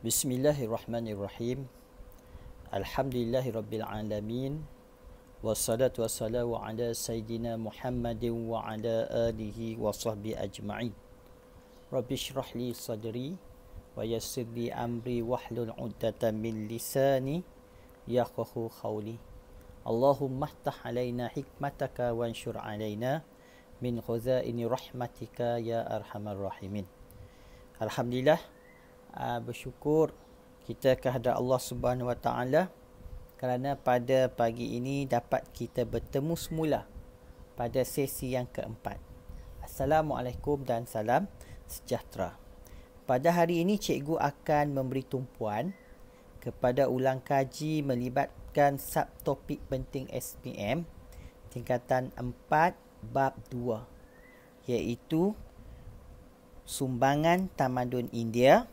Bismillahirrahmanirrahim. Alhamdulillahirabbil alamin. Wassalatu wassalamu ala sayyidina Muhammadin wa ala alihi wa sahbihi ajma'in. Rabbi shrah li sadri wa yassir li amri wahlul 'uqdatam min lisani yafqahu qawli. Allahumma iftah 'alaina hikmataka wanshur 'alaina min khazaini rahmatika ya arhamar rahimin. Alhamdulillah, bersyukur kita kehadrat Allah Subhanahu Wa Taala kerana pada pagi ini dapat kita bertemu semula pada sesi yang keempat. Assalamualaikum dan salam sejahtera. Pada hari ini cikgu akan memberi tumpuan kepada ulang kaji melibatkan subtopik penting SPM tingkatan 4 bab 2, iaitu sumbangan tamadun India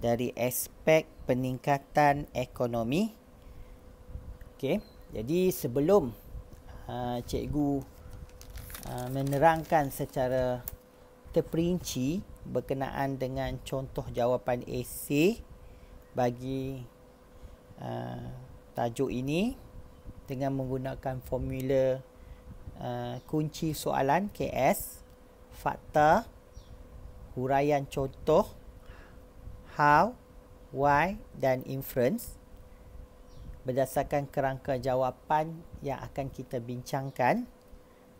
dari aspek peningkatan ekonomi. Okey, jadi sebelum cikgu menerangkan secara terperinci berkenaan dengan contoh jawapan esei bagi tajuk ini dengan menggunakan formula kunci soalan KS, fakta, huraian contoh, how, why dan inference berdasarkan kerangka jawapan yang akan kita bincangkan,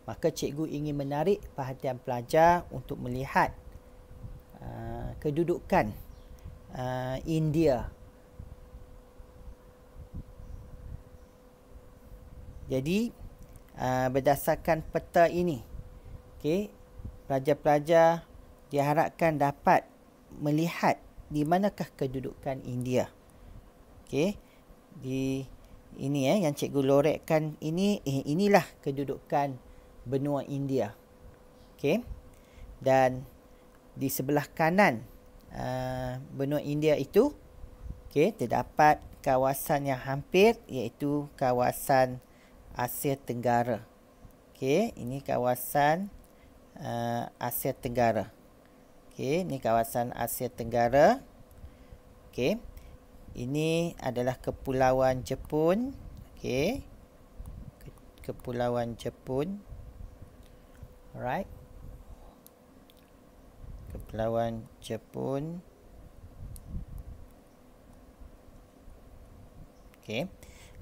maka cikgu ingin menarik perhatian pelajar untuk melihat kedudukan India. Jadi berdasarkan peta ini, okey, pelajar-pelajar diharapkan dapat melihat di manakah kedudukan India. Okey, di ini yang cikgu lorekkan ini, inilah kedudukan benua India. Okey, dan di sebelah kanan benua India itu, okey, terdapat kawasan yang hampir, iaitu kawasan Asia Tenggara. Okey, ini kawasan Asia Tenggara. Okey, ini kawasan Asia Tenggara. Okey, ini adalah Kepulauan Jepun. Okey, Kepulauan Jepun. Alright, Kepulauan Jepun. Okey,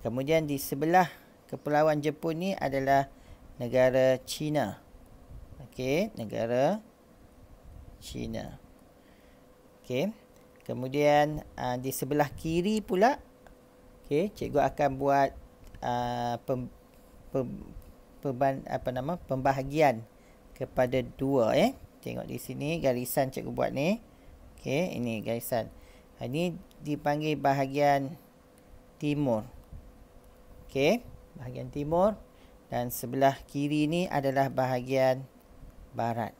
kemudian di sebelah Kepulauan Jepun ni adalah negara China. Okey, negara China. Okey, kemudian di sebelah kiri pula, okey, cikgu akan buat pembahagian kepada dua. Tengok di sini garisan cikgu buat ni. Okey, ini garisan. Ini dipanggil bahagian timur. Okey, bahagian timur, dan sebelah kiri ni adalah bahagian barat.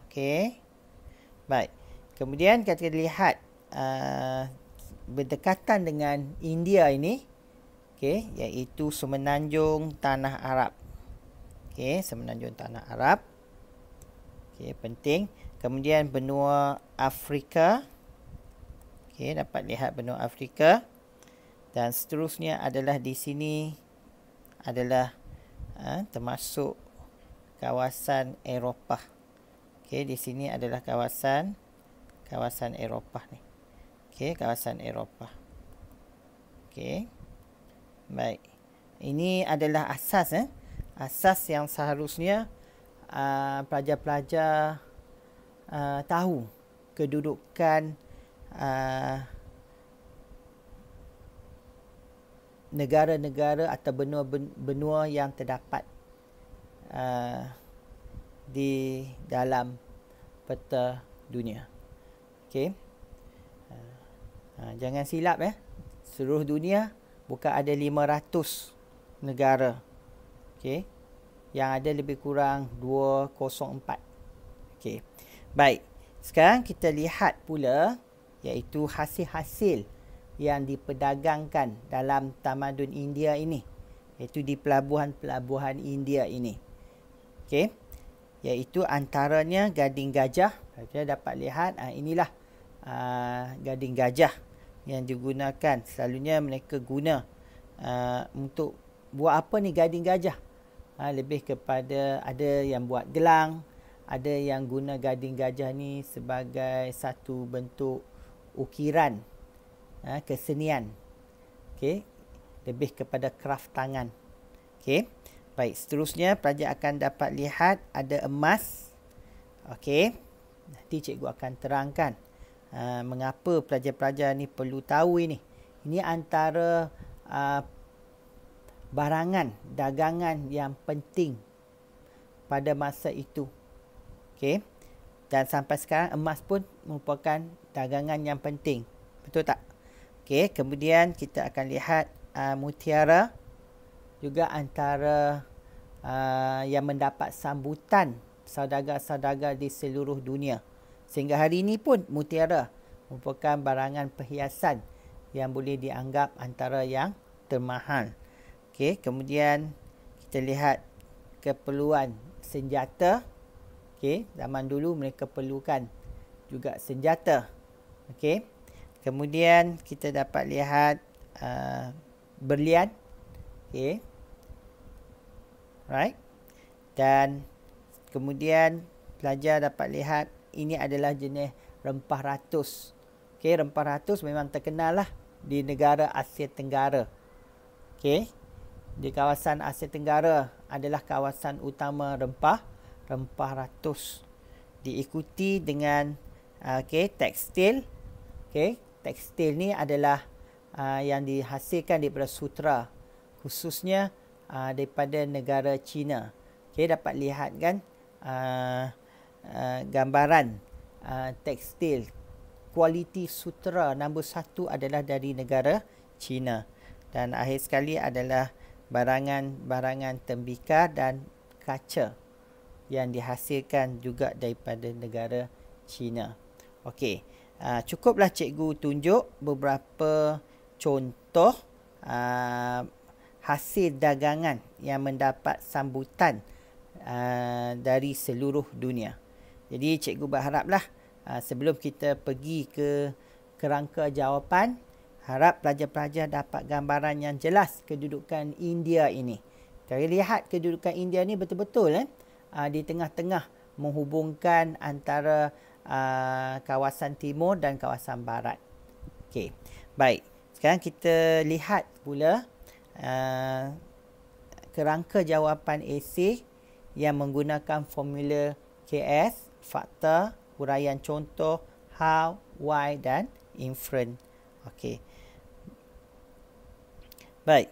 Okey, baik. Kemudian kita lihat berdekatan dengan India ini, okey, iaitu semenanjung Tanah Arab. Okey, semenanjung Tanah Arab. Okey, penting. Kemudian benua Afrika. Okey, dapat lihat benua Afrika. Dan seterusnya adalah di sini adalah termasuk kawasan Eropah. Okey, di sini adalah kawasan Eropah ni. Okey, kawasan Eropah. Okey, baik. Ini adalah asas asas yang seharusnya pelajar-pelajar tahu kedudukan negara-negara atau benua-benua yang terdapat di dalam peta dunia. Okey, jangan silap seluruh dunia bukan ada 500 negara. Okey, yang ada lebih kurang 204. Okey, baik. Sekarang kita lihat pula iaitu hasil-hasil yang diperdagangkan dalam tamadun India ini, iaitu di pelabuhan-pelabuhan India ini. Okey, iaitu antaranya Gading Gajah. Kita dapat lihat inilah gading gajah yang digunakan. Selalunya mereka guna untuk buat apa ni gading gajah? Lebih kepada ada yang buat gelang, ada yang guna gading gajah ni sebagai satu bentuk ukiran, kesenian. Okey, lebih kepada kraft tangan. Okey. Baik, seterusnya pelajar akan dapat lihat ada emas. Okey. Nanti cikgu akan terangkan mengapa pelajar-pelajar ni perlu tahu ini. Ini antara barangan dagangan yang penting pada masa itu. Okey. Dan sampai sekarang emas pun merupakan dagangan yang penting. Betul tak? Okey, kemudian kita akan lihat mutiara juga antara yang mendapat sambutan saudagar-saudagar di seluruh dunia. Sehingga hari ini pun mutiara merupakan barangan perhiasan yang boleh dianggap antara yang termahal. Okey, kemudian kita lihat keperluan senjata. Okey, zaman dulu mereka perlukan juga senjata. Okey. Kemudian kita dapat lihat berlian. Okey. Right. Dan kemudian pelajar dapat lihat ini adalah jenis rempah ratus. Okey, rempah ratus memang terkenal lah di negara Asia Tenggara. Okey. Di kawasan Asia Tenggara adalah kawasan utama rempah ratus. Diikuti dengan tekstil. Okey, tekstil ni adalah yang dihasilkan daripada sutra, khususnya daripada negara China. Okey, dapat lihat kan gambaran tekstil kualiti sutra nombor 1 adalah dari negara China. Dan akhir sekali adalah barangan-barangan tembikar dan kaca yang dihasilkan juga daripada negara China. Okey, cukuplah cikgu tunjuk beberapa contoh hasil dagangan yang mendapat sambutan dari seluruh dunia. Jadi cikgu berharaplah sebelum kita pergi ke kerangka jawapan, harap pelajar-pelajar dapat gambaran yang jelas kedudukan India ini. Kita lihat kedudukan India ni betul-betul di tengah-tengah menghubungkan antara kawasan timur dan kawasan barat. Okey. Baik. Sekarang kita lihat pula kerangka jawapan esei yang menggunakan formula KS, fakta, huraian contoh, how, why dan inference. Okey. Baik.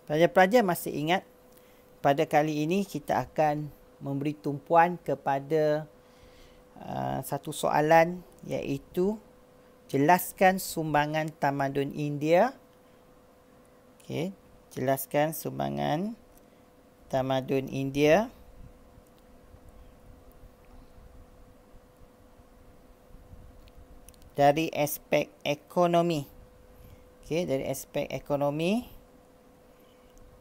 Pelajar-pelajar masih ingat pada kali ini kita akan memberi tumpuan kepada satu soalan, iaitu jelaskan sumbangan tamadun India. Okey, jelaskan sumbangan tamadun India dari aspek ekonomi. Okey, dari aspek ekonomi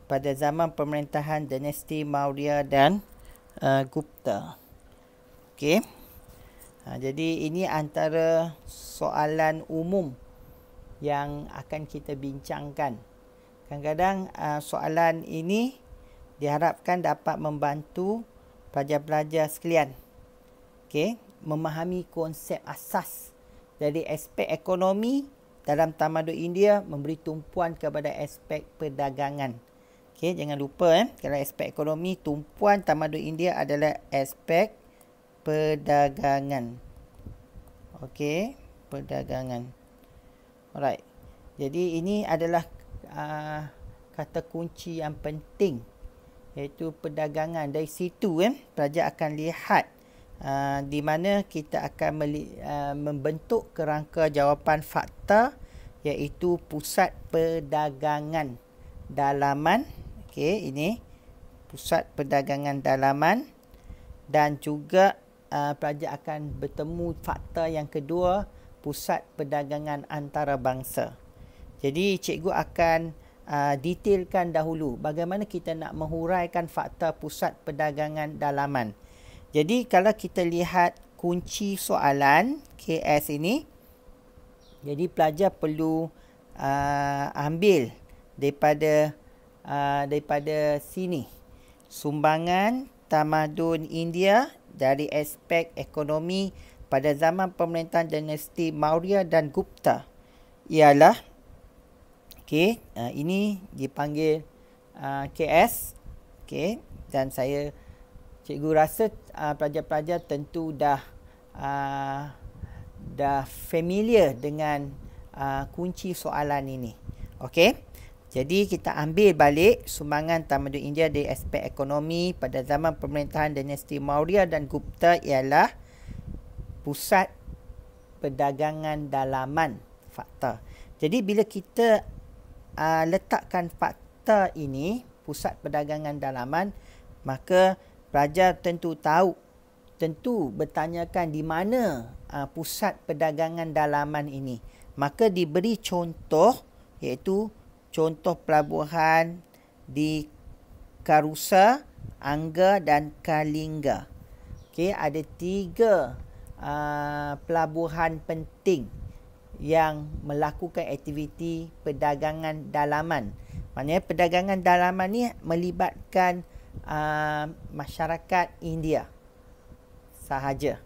pada zaman pemerintahan dinasti Maurya dan Gupta. Okey. Jadi ini antara soalan umum yang akan kita bincangkan. Kadang-kadang soalan ini diharapkan dapat membantu pelajar-pelajar sekalian, okey, memahami konsep asas dari aspek ekonomi dalam tamadun India, memberi tumpuan kepada aspek perdagangan. Okey, jangan lupa kalau aspek ekonomi, tumpuan tamadun India adalah aspek perdagangan. Okey, perdagangan. Alright. Jadi ini adalah kata kunci yang penting, iaitu perdagangan. Dari situ pelajar akan lihat di mana kita akan membentuk kerangka jawapan fakta, iaitu pusat perdagangan dalaman. Okey, ini pusat perdagangan dalaman. Dan juga pelajar akan bertemu fakta yang kedua, pusat perdagangan antarabangsa. Jadi cikgu akan detailkan dahulu bagaimana kita nak menghuraikan fakta pusat perdagangan dalaman. Jadi kalau kita lihat kunci soalan KS ini. Jadi pelajar perlu ambil daripada sini sumbangan tamadun India dari aspek ekonomi pada zaman pemerintahan dinasti Maurya dan Gupta ialah ini dipanggil KS. Dan cikgu rasa pelajar-pelajar tentu dah familiar dengan kunci soalan ini. Jadi kita ambil balik sumbangan tamadun India dari aspek ekonomi pada zaman pemerintahan dinasti Maurya dan Gupta ialah pusat perdagangan dalaman. Fakta. Jadi bila kita letakkan fakta ini, pusat perdagangan dalaman, maka pelajar tentu bertanyakan di mana pusat perdagangan dalaman ini. Maka diberi contoh, iaitu contoh pelabuhan di Karusa, Angga dan Kalinga. Ada 3 pelabuhan penting yang melakukan aktiviti perdagangan dalaman. Maknanya perdagangan dalaman ni melibatkan masyarakat India sahaja.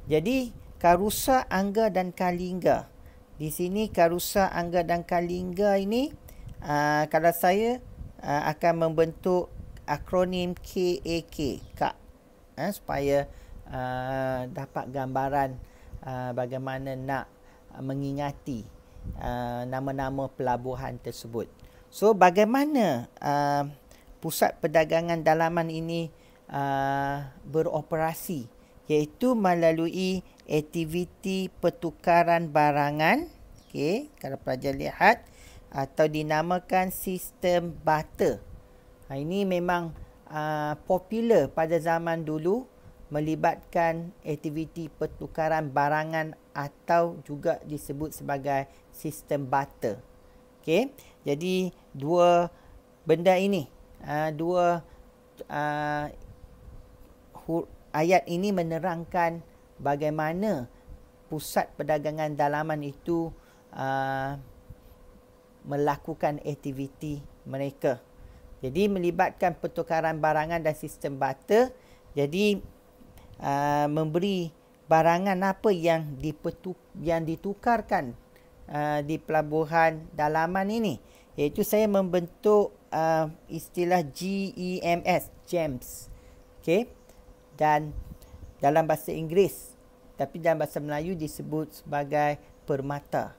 Jadi Karusa, Angga dan Kalinga. Di sini Karusa, Angga dan Kalinga ini kalau saya akan membentuk akronim KAK, supaya dapat gambaran bagaimana nak mengingati nama-nama pelabuhan tersebut. So bagaimana pusat perdagangan dalaman ini beroperasi, iaitu melalui aktiviti pertukaran barangan, kalau pelajar lihat, atau dinamakan sistem barter. Ini memang popular pada zaman dulu, melibatkan aktiviti pertukaran barangan atau juga disebut sebagai sistem barter. Jadi dua benda ini, ayat ini menerangkan bagaimana pusat perdagangan dalaman itu melakukan aktiviti mereka. Jadi melibatkan pertukaran barangan dan sistem barter. Jadi memberi barangan apa yang ditukarkan di pelabuhan dalaman ini, iaitu saya membentuk istilah GEMS, dan dalam bahasa Inggeris, tapi dalam bahasa Melayu disebut sebagai permata.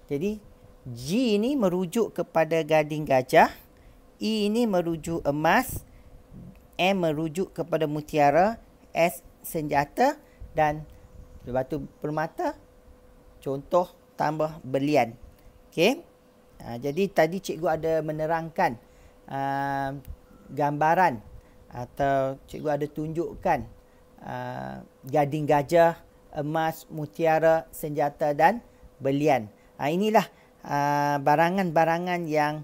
Jadi G ini merujuk kepada gading gajah, E ini merujuk emas, M merujuk kepada mutiara, S senjata, dan batu permata contoh tambah berlian. Jadi tadi cikgu ada menerangkan gambaran, atau cikgu ada tunjukkan gading gajah, emas, mutiara, senjata dan berlian. Inilah barangan-barangan yang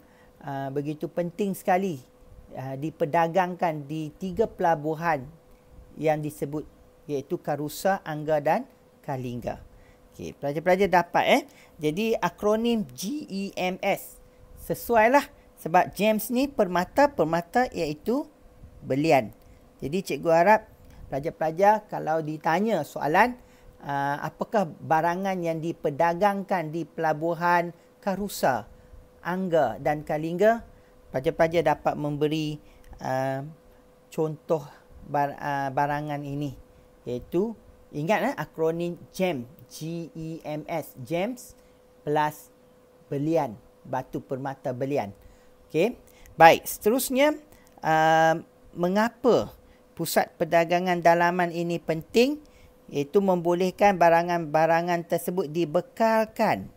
begitu penting sekali diperdagangkan di 3 pelabuhan yang disebut, iaitu Karusa, Angga dan Kalinga. Pelajar-pelajar dapat Jadi akronim GEMS sesuailah, sebab GEMS ni permata iaitu berlian. Jadi cikgu harap pelajar-pelajar kalau ditanya soalan apakah barangan yang diperdagangkan di pelabuhan Karusa, Angga dan Kalinga, pelajar-pelajar dapat memberi contoh barangan ini, iaitu ingat akronim GEMS, GEMS plus berlian, batu permata berlian. Baik, seterusnya mengapa pusat perdagangan dalaman ini penting, iaitu membolehkan barangan-barangan tersebut dibekalkan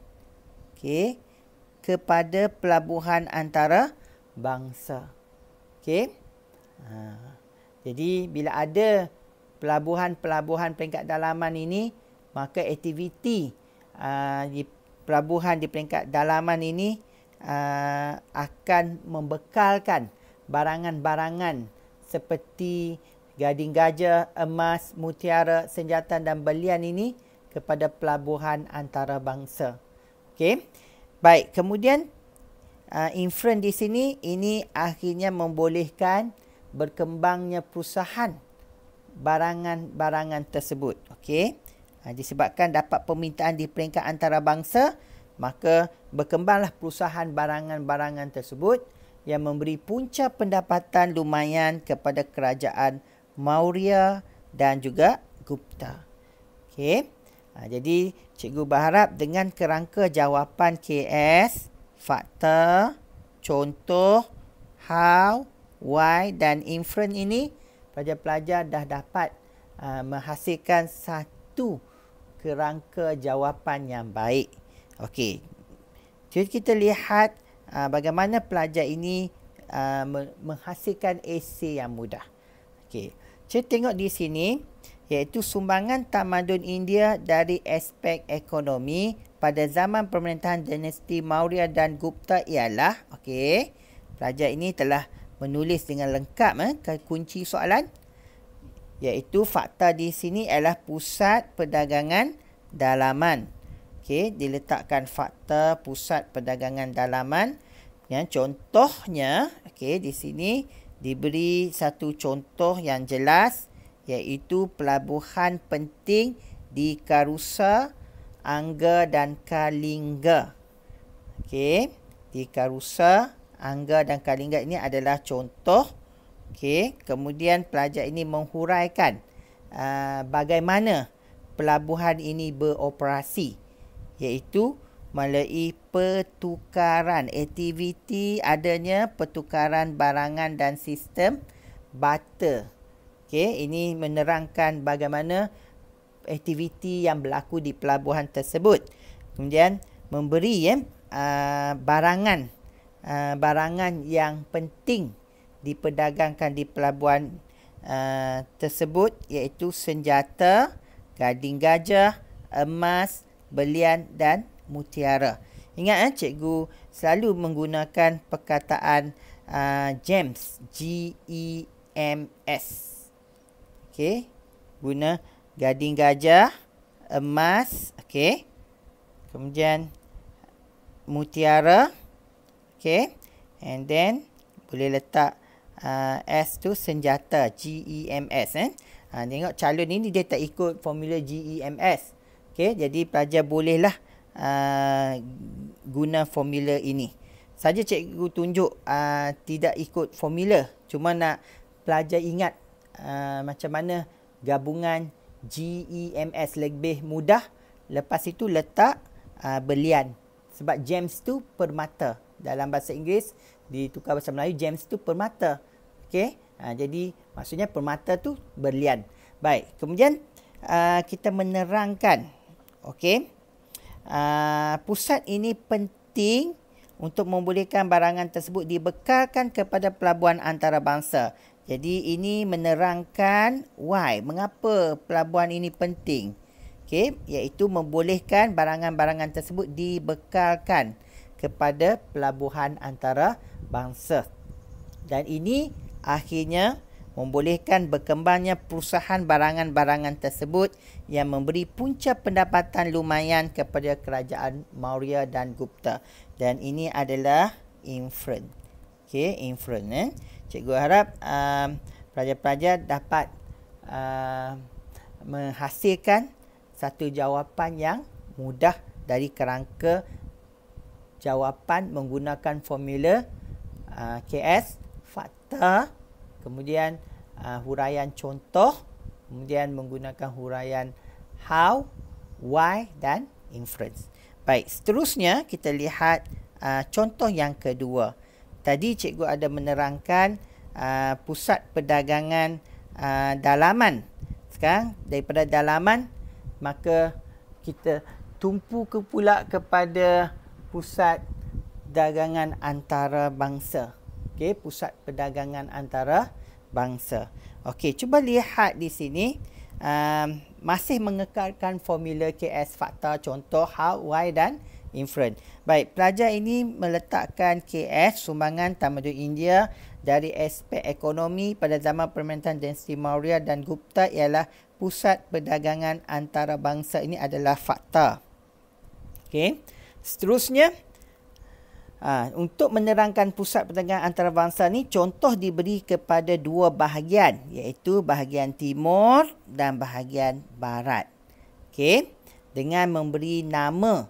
kepada pelabuhan antara bangsa. Jadi bila ada pelabuhan-pelabuhan peringkat dalaman ini, maka aktiviti di pelabuhan di peringkat dalaman ini akan membekalkan barangan-barangan seperti Gading Gajah, emas, mutiara, senjata dan belian ini kepada pelabuhan antarabangsa. Okey. Baik, kemudian inferen di sini ini akhirnya membolehkan berkembangnya perusahaan barangan-barangan tersebut. Okey. Disebabkan dapat permintaan di peringkat antarabangsa, maka berkembanglah perusahaan barangan-barangan tersebut yang memberi punca pendapatan lumayan kepada kerajaan Maurya dan juga Gupta. Okey. Jadi cikgu berharap dengan kerangka jawapan KS, fakta, contoh, how, why dan inferen ini, pelajar-pelajar dah dapat menghasilkan satu kerangka jawapan yang baik. Okey. Jadi kita lihat bagaimana pelajar ini menghasilkan esei yang mudah. Okey. Kita tengok di sini, iaitu sumbangan tamadun India dari aspek ekonomi pada zaman pemerintahan dinasti Maurya dan Gupta ialah, okey, pelajar ini telah menulis dengan lengkap kunci soalan, iaitu fakta di sini adalah pusat perdagangan dalaman. Okey, diletakkan fakta pusat perdagangan dalaman. Yang contohnya, okey, di sini diberi satu contoh yang jelas, iaitu pelabuhan penting di Karusa, Angga dan Kalinga. Okey, di Karusa, Angga dan Kalinga ini adalah contoh. Okey, kemudian pelajar ini menghuraikan bagaimana pelabuhan ini beroperasi, iaitu melalui pertukaran, aktiviti adanya pertukaran barangan dan sistem barter. Okey, ini menerangkan bagaimana aktiviti yang berlaku di pelabuhan tersebut. Kemudian memberi barangan yang penting diperdagangkan di pelabuhan tersebut, iaitu senjata, gading gajah, emas, belian dan mutiara. Ingat cikgu selalu menggunakan perkataan gems, G-E-M-S. Okey, guna gading gajah, emas, okey. Kemudian mutiara, okey. And then boleh letak S tu senjata, G-E-M-S. Tengok calon ini dia tak ikut formula G-E-M-S. Okey, jadi pelajar bolehlah guna formula ini. Saja cikgu tunjuk tidak ikut formula, cuma nak pelajar ingat macam mana gabungan GEMS lebih mudah. Lepas itu letak belian, sebab gems tu permata. Dalam bahasa Inggeris ditukar bahasa Melayu, gems tu permata. Okey, jadi maksudnya permata tu berlian. Baik, kemudian kita menerangkan, okey, pusat ini penting untuk membolehkan barangan tersebut dibekalkan kepada pelabuhan antarabangsa. Jadi ini menerangkan why, mengapa pelabuhan ini penting. Okey, iaitu membolehkan barangan-barangan tersebut dibekalkan kepada pelabuhan antarabangsa. Dan ini akhirnya membolehkan berkembangnya perusahaan barangan-barangan tersebut yang memberi punca pendapatan lumayan kepada kerajaan Maurya dan Gupta. Dan ini adalah inferen. Okey, inferen. Cikgu harap pelajar-pelajar dapat menghasilkan satu jawapan yang mudah dari kerangka jawapan menggunakan formula KS, fakta, kemudian huraian contoh, kemudian menggunakan huraian how, why dan inference. Baik, seterusnya kita lihat contoh yang kedua. Tadi cikgu ada menerangkan pusat perdagangan dalaman. Sekarang daripada dalaman, maka kita tumpu pula kepada pusat dagangan antarabangsa. Okey, pusat perdagangan antarabangsa. Okey, cuba lihat di sini. Masih mengekalkan formula KS, fakta, contoh, how, why dan inferen. Baik, pelajar ini meletakkan KS, sumbangan tamadun India dari aspek ekonomi pada zaman pemerintahan dinasti Maurya dan Gupta ialah pusat perdagangan antarabangsa. Ini adalah fakta. Okey. Seterusnya, untuk menerangkan pusat perdagangan antarabangsa ni, contoh diberi kepada dua bahagian, iaitu bahagian timur dan bahagian barat. Okey, dengan memberi nama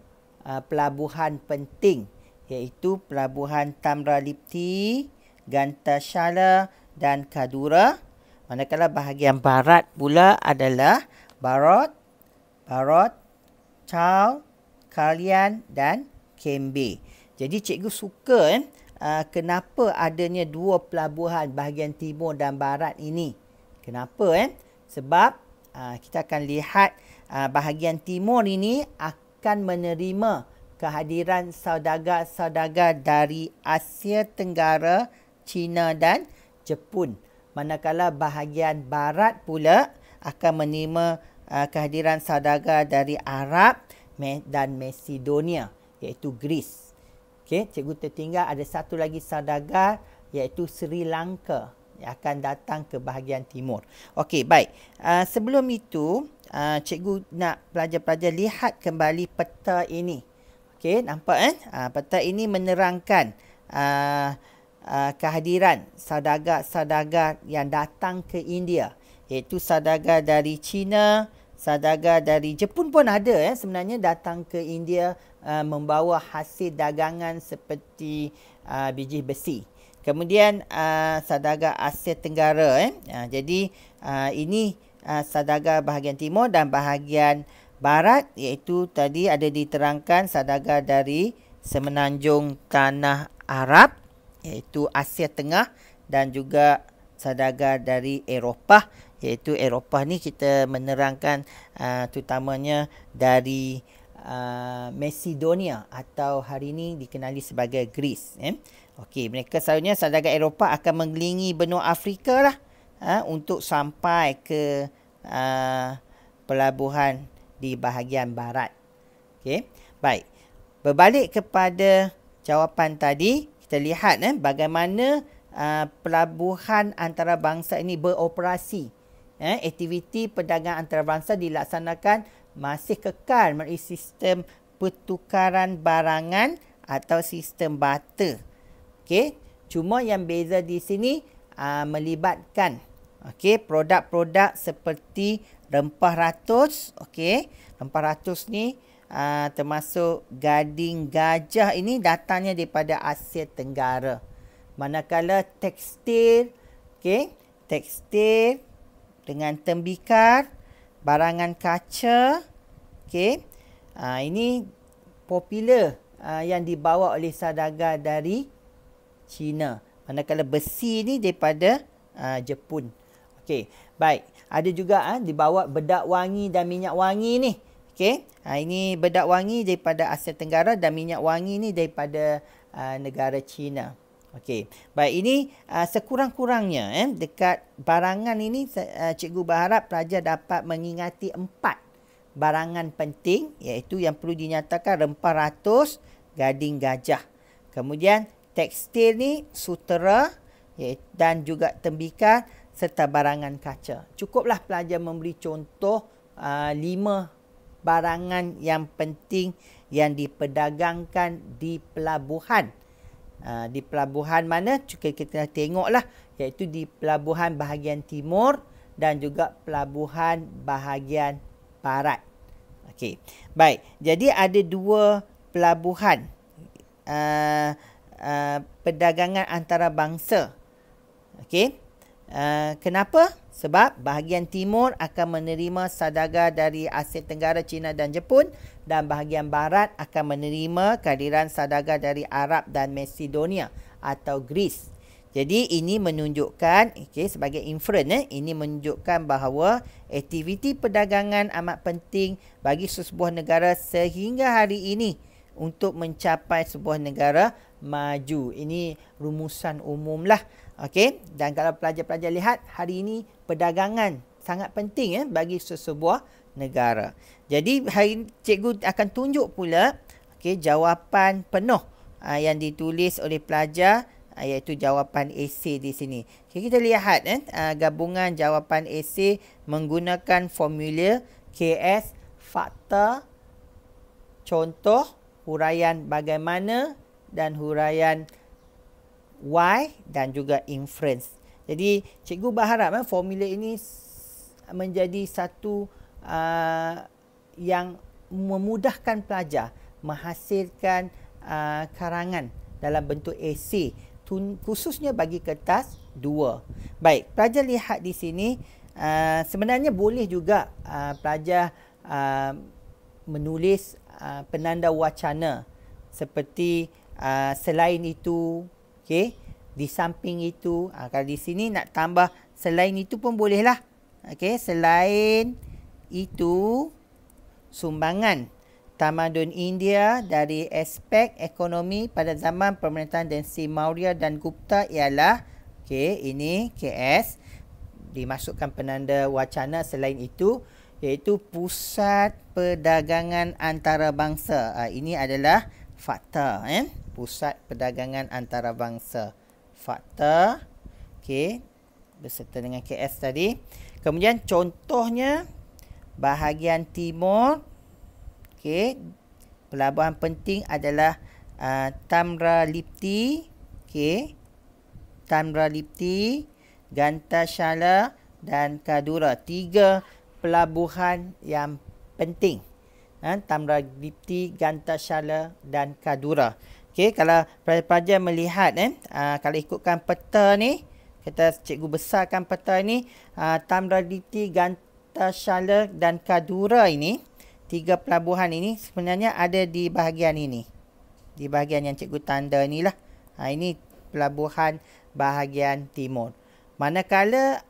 pelabuhan penting, iaitu pelabuhan Tamralipti, Gantashala dan Kadura. Manakala bahagian barat pula adalah Barot, Chao, Kalian dan Kembe. Jadi cikgu suka kenapa adanya dua pelabuhan bahagian timur dan barat ini. Kenapa? Sebab kita akan lihat bahagian timur ini akan menerima kehadiran saudagar-saudagar dari Asia Tenggara, China dan Jepun. Manakala bahagian barat pula akan menerima kehadiran saudagar dari Arab dan Macedonia, iaitu Greece. Okey, cikgu tertinggal ada satu lagi saudagar, iaitu Sri Lanka yang akan datang ke bahagian timur. Okey, baik. Sebelum itu, cikgu nak pelajar-pelajar lihat kembali peta ini. Okey, nampak peta ini menerangkan kehadiran saudagar-saudagar yang datang ke India, iaitu saudagar dari China, saudagar dari Jepun pun ada sebenarnya datang ke India membawa hasil dagangan seperti biji besi. Kemudian saudagar Asia Tenggara. Jadi ini saudagar bahagian timur dan bahagian barat, iaitu tadi ada diterangkan saudagar dari semenanjung tanah Arab, iaitu Asia Tengah, dan juga saudagar dari Eropah, iaitu Eropah ni kita menerangkan terutamanya dari Macedonia atau hari ini dikenali sebagai Greece. Okey, mereka selalunya saudagar Eropah akan mengelilingi benua Afrika lah untuk sampai ke pelabuhan di bahagian barat. Okey, baik. Berbalik kepada jawapan tadi, kita lihat bagaimana pelabuhan antarabangsa ini beroperasi. Aktiviti perdagangan antarabangsa dilaksanakan masih kekal melalui sistem pertukaran barangan atau sistem barter. Okey, cuma yang beza di sini melibatkan produk-produk seperti rempah ratus. Okey, rempah ratus ni termasuk gading gajah ini datangnya daripada Asia Tenggara. Manakala tekstil, tekstil dengan tembikar, barangan kaca, ini popular yang dibawa oleh saudagar dari China. Manakala besi ni daripada Jepun. Okey, baik. Ada juga dibawa bedak wangi dan minyak wangi ni. Okey, ini bedak wangi daripada Asia Tenggara dan minyak wangi ni daripada negara China. Okey, baik, ini sekurang-kurangnya dekat barangan ini cikgu berharap pelajar dapat mengingati 4 barangan penting, iaitu yang perlu dinyatakan rempah ratus, gading gajah. Kemudian tekstil ni sutera dan juga tembikar serta barangan kaca. Cukuplah pelajar memberi contoh 5 barangan yang penting yang diperdagangkan di pelabuhan. Di pelabuhan mana kita tengoklah, iaitu di pelabuhan bahagian timur dan juga pelabuhan bahagian barat. Okey, baik. Jadi ada 2 pelabuhan perdagangan antarabangsa. Okey. Kenapa? Sebab bahagian timur akan menerima saudagar dari Asia Tenggara, China dan Jepun, dan bahagian barat akan menerima kehadiran saudagar dari Arab dan Macedonia atau Greece. Jadi ini menunjukkan, sebagai inference, ini menunjukkan bahawa aktiviti perdagangan amat penting bagi sesebuah negara sehingga hari ini untuk mencapai sebuah negara maju. Ini rumusan umum lah. Okey, dan kalau pelajar-pelajar lihat, hari ini perdagangan sangat penting bagi sesebuah negara. Jadi hari ini cikgu akan tunjuk pula jawapan penuh yang ditulis oleh pelajar iaitu jawapan esei di sini. Okay, kita lihat gabungan jawapan esei menggunakan formula KS, fakta, contoh, huraian bagaimana dan huraian why dan juga inference. Jadi cikgu berharap formula ini menjadi satu yang memudahkan pelajar menghasilkan karangan dalam bentuk esei, khususnya bagi kertas 2. Baik, pelajar lihat di sini sebenarnya boleh juga pelajar menulis penanda wacana seperti selain itu, okey, di samping itu. Kalau di sini nak tambah selain itu pun bolehlah. Okey, selain itu sumbangan tamadun India dari aspek ekonomi pada zaman pemerintahan dinasti Maurya dan Gupta ialah, okey, ini KS, dimasukkan penanda wacana selain itu, iaitu pusat perdagangan antarabangsa. Ini adalah fakta, pusat perdagangan antarabangsa. Fakta, okey, beserta dengan KS tadi. Kemudian contohnya bahagian timur, okey, pelabuhan penting adalah Tamralepti, okey, Tamralepti, Ghantashala dan Kadura. 3 pelabuhan yang penting. Tamralepti, Ghantashala dan Kadura. Okey, kalau pelajar melihat kalau ikutkan peta ni, kita cikgu besarkan peta ni, Tamralepti, Ghantashala dan Kadura ini, 3 pelabuhan ini sebenarnya ada di bahagian ini. Di bahagian yang cikgu tanda inilah. Ini pelabuhan bahagian timur. Manakala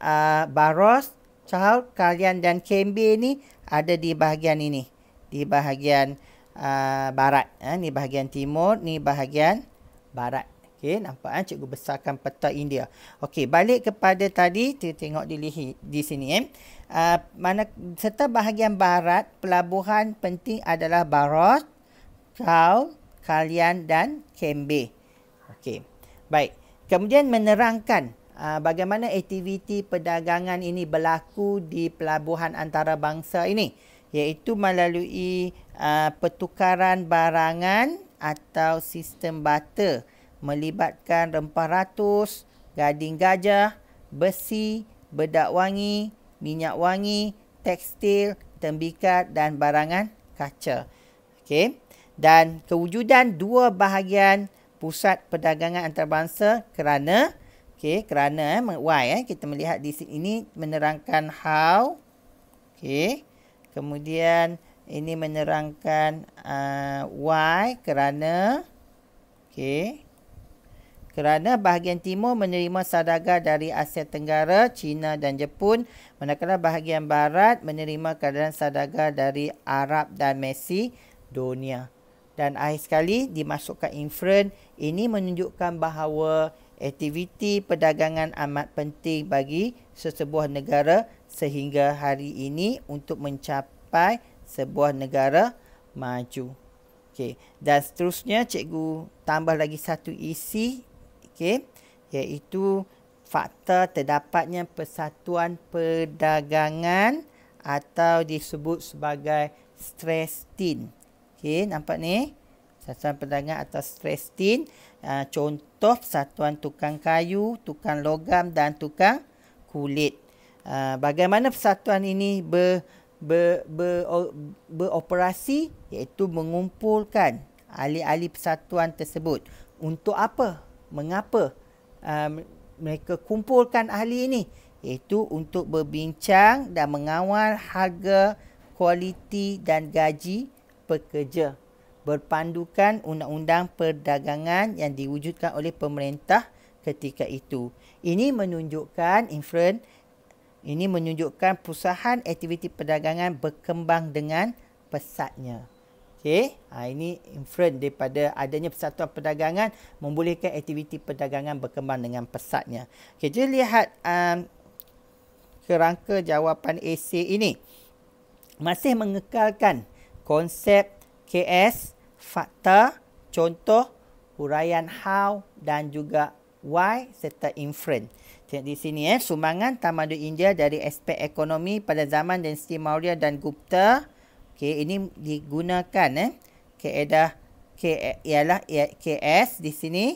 Baros, Chao, Kalyan dan Kembe ni ada di bahagian ini. Di bahagian barat. Ni bahagian timur, ni bahagian barat. Okey, nampak cikgu besarkan peta India. Okey, balik kepada tadi, kita tengok di sini serta bahagian barat, pelabuhan penting adalah Baros, Chao, Kalyan dan Kembe. Okey. Baik. Kemudian menerangkan bagaimana aktiviti perdagangan ini berlaku di pelabuhan antarabangsa ini, iaitu melalui pertukaran barangan atau sistem barter melibatkan rempah ratus, gading gajah, besi, bedak wangi, minyak wangi, tekstil, tembikat dan barangan kaca. Okey. Dan kewujudan 2 bahagian pusat perdagangan antarabangsa kerana why kita melihat di sini menerangkan how. Okey. Kemudian ini menerangkan why kerana bahagian timur menerima saudagar dari Asia Tenggara, China dan Jepun, manakala bahagian barat menerima keadaan saudagar dari Arab dan Macedonia. Dan akhir sekali dimasukkan inferen. Ini menunjukkan bahawa aktiviti perdagangan amat penting bagi sesebuah negara sehingga hari ini untuk mencapai sebuah negara maju. Okey, dan seterusnya cikgu tambah lagi satu isi, okey, iaitu fakta terdapatnya persatuan perdagangan atau disebut sebagai Straestin. Okey, nampak ni? Persatuan perdagangan atau Straestin. Contoh persatuan tukang kayu, tukang logam dan tukang kulit. Bagaimana persatuan ini beroperasi, iaitu mengumpulkan ahli-ahli persatuan tersebut. Untuk apa? Mengapa mereka kumpulkan ahli ini? Iaitu untuk berbincang dan mengawal harga, kualiti dan gaji pekerja berpandukan undang-undang perdagangan yang diwujudkan oleh pemerintah ketika itu. Ini menunjukkan perusahaan aktiviti perdagangan berkembang dengan pesatnya. Okey, ini inferen daripada adanya persatuan perdagangan membolehkan aktiviti perdagangan berkembang dengan pesatnya. Okey, jadi lihat kerangka jawapan esei ini masih mengekalkan konsep KS, fakta, contoh, huraian how dan juga Y serta inferen. Tengok di sini sumbangan tamadun India dari aspek ekonomi pada zaman dinasti Maurya dan Gupta. Okey, ini digunakan kaedah ialah KS di sini.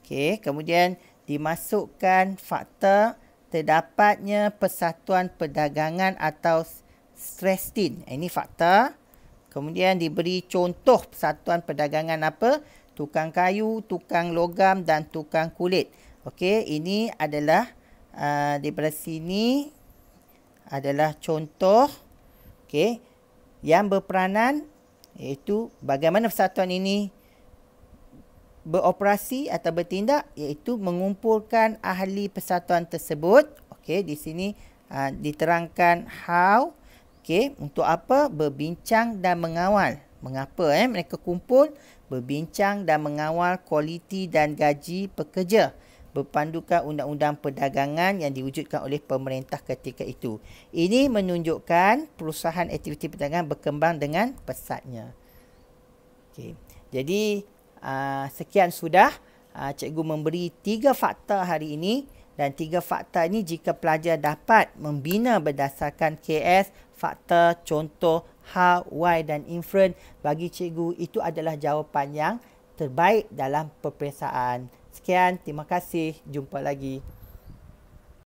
Okey, kemudian dimasukkan fakta terdapatnya persatuan perdagangan atau Srestin. Ini fakta. Kemudian diberi contoh persatuan perdagangan apa? Tukang kayu, tukang logam dan tukang kulit. Okey, ini adalah daripada sini adalah contoh yang berperanan, iaitu bagaimana persatuan ini beroperasi atau bertindak, iaitu mengumpulkan ahli persatuan tersebut. Okey, di sini diterangkan how. Okey, untuk apa? Berbincang dan mengawal. Mengapa mereka kumpul? Berbincang dan mengawal kualiti dan gaji pekerja berpandukan undang-undang perdagangan yang diwujudkan oleh pemerintah ketika itu. Ini menunjukkan perusahaan aktiviti perdagangan berkembang dengan pesatnya. Okey. Jadi sekian sudah cikgu memberi 3 fakta hari ini, dan 3 fakta ini jika pelajar dapat membina berdasarkan KS, fakta, contoh, how, why dan inferen, bagi cikgu itu adalah jawapan yang terbaik dalam peperiksaan. Sekian, terima kasih. Jumpa lagi.